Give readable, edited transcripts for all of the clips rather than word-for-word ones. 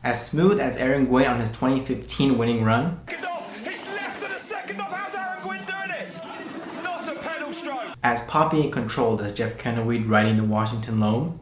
As smooth as Aaron Gwin on his 2015 winning run. It's less than a second off. How's Aaron Gwin doing it? Not a pedal stroke. As poppy and controlled as Jeff Kenneweed riding the Washington Loam.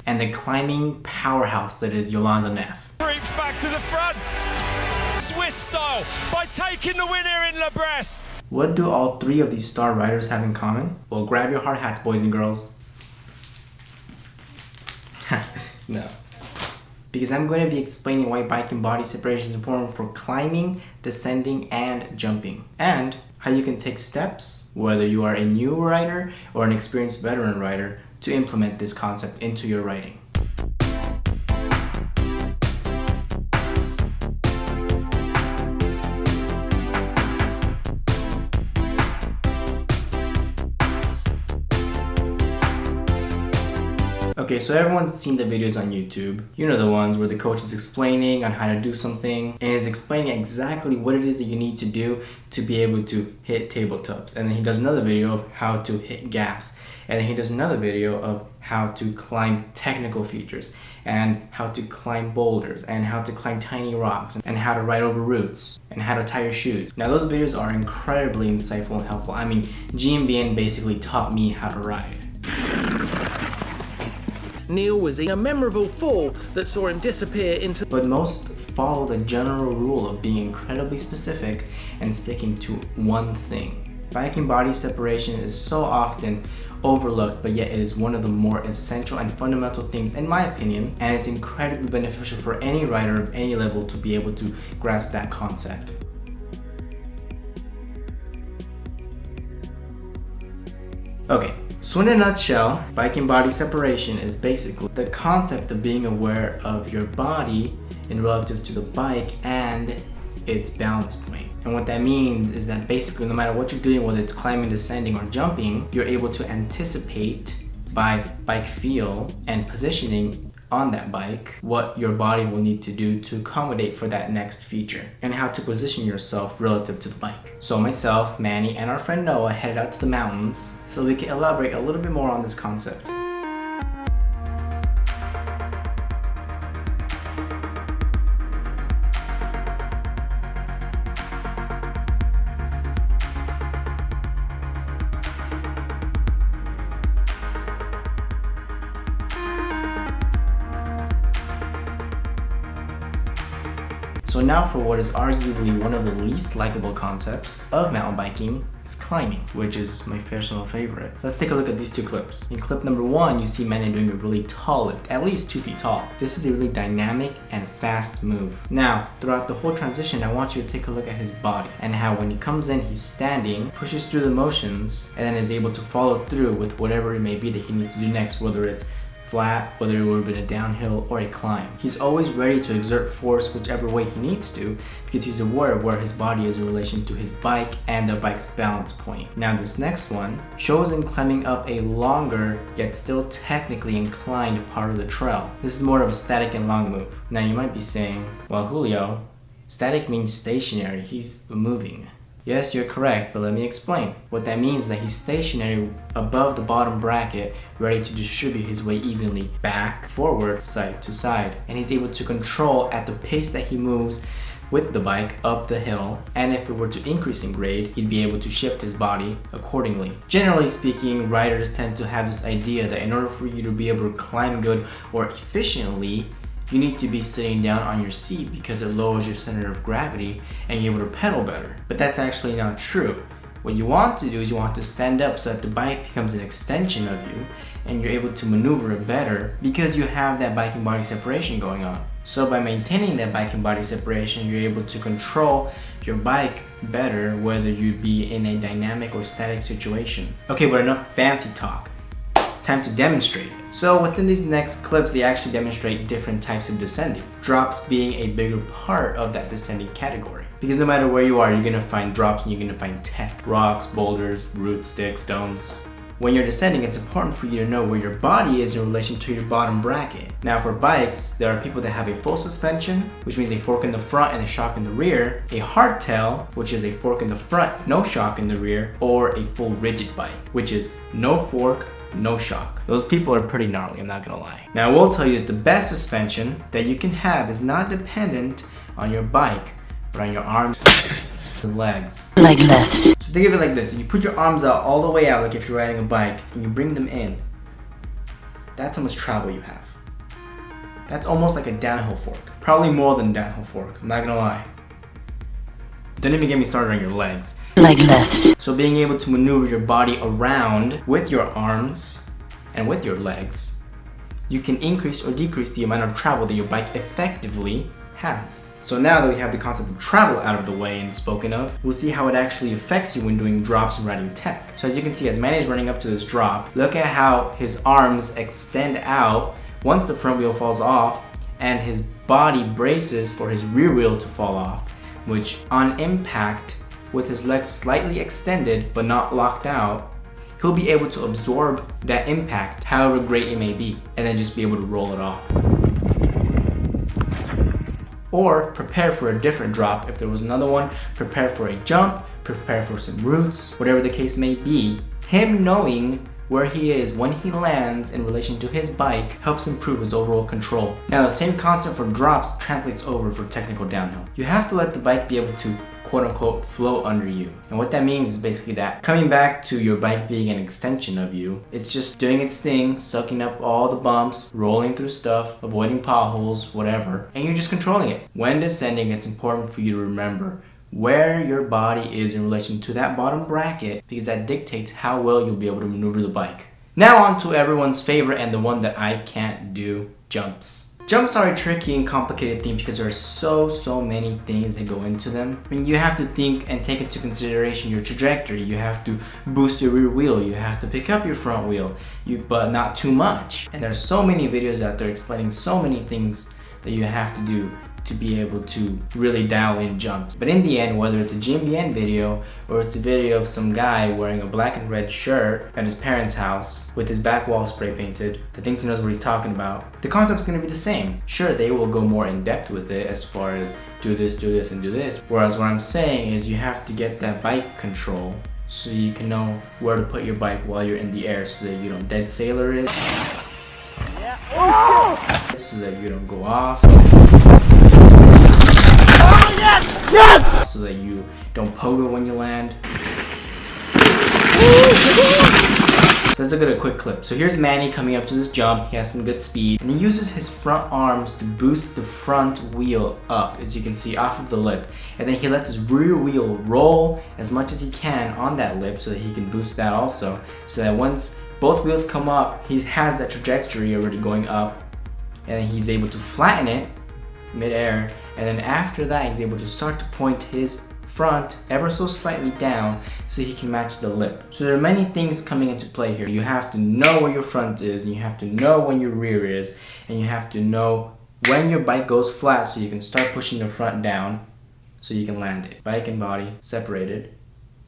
And the climbing powerhouse that is Jolanda Neff. Creeps back to the front. Swiss style by taking the win here in La Bresse. What do all three of these star riders have in common? Well, grab your hard hats, boys and girls. No. Because I'm going to be explaining why bike and body separation is important for climbing, descending, and jumping. And how you can take steps, whether you are a new rider or an experienced veteran rider, to implement this concept into your riding. Okay, so everyone's seen the videos on YouTube. You know the ones where the coach is explaining on how to do something and is explaining exactly what it is that you need to do to be able to hit tabletops. And then he does another video of how to hit gaps. And then he does another video of how to climb technical features and how to climb boulders and how to climb tiny rocks and how to ride over roots and how to tie your shoes. Now those videos are incredibly insightful and helpful. I mean, GMBN basically taught me how to ride. Neil was in a memorable fall that saw him disappear into... But most follow the general rule of being incredibly specific and sticking to one thing. Bike and body separation is so often overlooked, but yet it is one of the more essential and fundamental things in my opinion, and it's incredibly beneficial for any rider of any level to be able to grasp that concept. Okay. So in a nutshell, bike and body separation is basically the concept of being aware of your body in relative to the bike and its balance point. And what that means is that basically no matter what you're doing, whether it's climbing, descending, or jumping, you're able to anticipate by bike feel and positioning on that bike what your body will need to do to accommodate for that next feature and how to position yourself relative to the bike. So myself, Manny, and our friend Noah headed out to the mountains so we can elaborate a little bit more on this concept. So now for what is arguably one of the least likable concepts of mountain biking is climbing, which is my personal favorite. Let's take a look at these two clips. In clip number 1, you see Manny doing a really tall lift, at least 2 feet tall. This is a really dynamic and fast move. Now, throughout the whole transition, I want you to take a look at his body and how when he comes in, he's standing, pushes through the motions, and then is able to follow through with whatever it may be that he needs to do next, whether it's flat, whether it would have been a downhill or a climb. He's always ready to exert force whichever way he needs to because he's aware of where his body is in relation to his bike and the bike's balance point. Now this next one shows him climbing up a longer yet still technically inclined part of the trail. This is more of a static and long move. Now you might be saying, well Julio, static means stationary, he's moving. Yes, you're correct, but let me explain. What that means is that he's stationary above the bottom bracket, ready to distribute his weight evenly back, forward, side to side. And he's able to control at the pace that he moves with the bike up the hill, and if it were to increase in grade, he'd be able to shift his body accordingly. Generally speaking, riders tend to have this idea that in order for you to be able to climb good or efficiently, you need to be sitting down on your seat because it lowers your center of gravity and you're able to pedal better. But that's actually not true. What you want to do is you want to stand up so that the bike becomes an extension of you and you're able to maneuver it better because you have that bike and body separation going on. So by maintaining that bike and body separation, you're able to control your bike better whether you be in a dynamic or static situation. Okay, but enough fancy talk. Time to demonstrate. So within these next clips, they actually demonstrate different types of descending. Drops being a bigger part of that descending category. Because no matter where you are, you're gonna find drops and you're gonna find tech. Rocks, boulders, roots, sticks, stones. when you're descending, it's important for you to know where your body is in relation to your bottom bracket. Now for bikes, there are people that have a full suspension, which means a fork in the front and a shock in the rear, a hardtail, which is a fork in the front, no shock in the rear, or a full rigid bike, which is no fork, no shock. Those people are pretty gnarly, I'm not gonna lie. Now I will tell you that the best suspension that you can have is not dependent on your bike, but on your arms and legs. Leg lifts. So think of it like this: if you put your arms out all the way out, like if you're riding a bike, and you bring them in, that's how much travel you have. That's almost like a downhill fork. Probably more than a downhill fork, I'm not gonna lie. Don't even get me started on your legs. Leg lifts. So being able to maneuver your body around with your arms and with your legs, you can increase or decrease the amount of travel that your bike effectively has. So now that we have the concept of travel out of the way and spoken of, we'll see how it actually affects you when doing drops and riding tech. So as you can see, as Manny is running up to this drop, look at how his arms extend out once the front wheel falls off, and his body braces for his rear wheel to fall off, which on impact, with his legs slightly extended but not locked out, he'll be able to absorb that impact, however great it may be, and then just be able to roll it off. Or prepare for a different drop. If there was another one, prepare for a jump, prepare for some roots, whatever the case may be. Him knowing where he is when he lands in relation to his bike helps improve his overall control. Now the same concept for drops translates over for technical downhill. You have to let the bike be able to quote unquote flow under you. And what that means is basically that coming back to your bike being an extension of you, it's just doing its thing, sucking up all the bumps, rolling through stuff, avoiding potholes, whatever, and you're just controlling it. When descending, it's important for you to remember where your body is in relation to that bottom bracket, because that dictates how well you'll be able to maneuver the bike. Now on to everyone's favorite and the one that I can't do, jumps. Jumps are a tricky and complicated thing because there are so many things that go into them. I mean, you have to think and take into consideration your trajectory. You have to boost your rear wheel. You have to pick up your front wheel, but not too much. And there's so many videos out there explaining so many things that you have to do to be able to really dial in jumps. But in the end, whether it's a GMBN video or it's a video of some guy wearing a black and red shirt at his parents' house with his back wall spray painted that thinks he knows what he's talking about, the concept's gonna be the same. Sure, they will go more in depth with it as far as do this, and do this. Whereas what I'm saying is you have to get that bike control so you can know where to put your bike while you're in the air so that you don't dead sailor it. So that you don't go off. So that you don't pogo when you land. So let's look at a quick clip. So here's Manny coming up to this jump. He has some good speed, and he uses his front arms to boost the front wheel up, as you can see, off of the lip. And then he lets his rear wheel roll as much as he can on that lip so that he can boost that also. So that once both wheels come up, he has that trajectory already going up, and then he's able to flatten it mid-air, and then after that he's able to start to point his front ever so slightly down so he can match the lip. So there are many things coming into play here. You have to know where your front is, and you have to know when your rear is, and you have to know when your bike goes flat so you can start pushing the front down so you can land it. Bike and body separated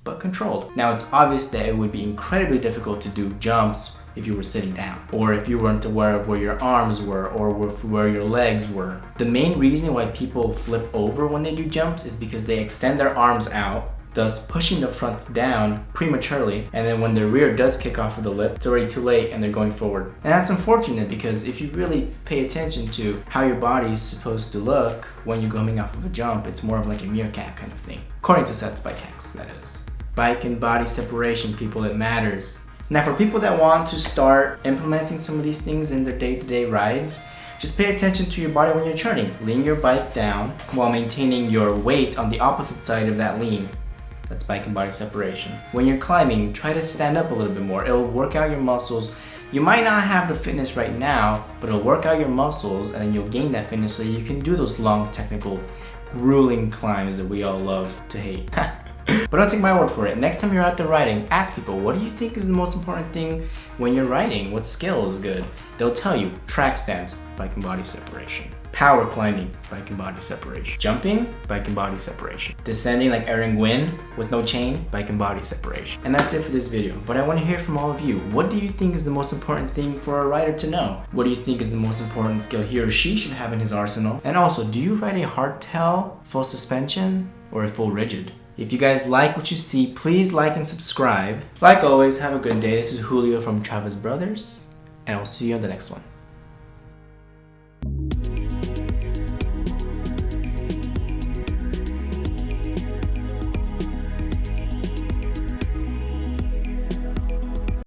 but controlled. Now it's obvious that it would be incredibly difficult to do jumps if you were sitting down, or if you weren't aware of where your arms were, or where your legs were. The main reason why people flip over when they do jumps is because they extend their arms out, thus pushing the front down prematurely, and then when their rear does kick off of the lip, it's already too late and they're going forward. And that's unfortunate, because if you really pay attention to how your body is supposed to look when you're coming off of a jump, it's more of like a meerkat kind of thing. According to Seth's bike hacks, that is. Bike and body separation, people, it matters. Now for people that want to start implementing some of these things in their day-to-day rides, just pay attention to your body when you're turning. Lean your bike down while maintaining your weight on the opposite side of that lean. That's bike and body separation. When you're climbing, try to stand up a little bit more. It'll work out your muscles. You might not have the fitness right now, but it'll work out your muscles, and then you'll gain that fitness so you can do those long, technical, grueling climbs that we all love to hate. But don't take my word for it. Next time you're out there riding, ask people, what do you think is the most important thing when you're riding? What skill is good? They'll tell you, track stance, bike and body separation. Power climbing, bike and body separation. Jumping, bike and body separation. Descending like Aaron Gwyn with no chain, bike and body separation. And that's it for this video. But I want to hear from all of you. What do you think is the most important thing for a rider to know? What do you think is the most important skill he or she should have in his arsenal? And also, do you ride a hardtail, full suspension, or a full rigid? If you guys like what you see, please like and subscribe. Like always, have a good day. This is Julio from Chavez Brothers, and I'll see you on the next one.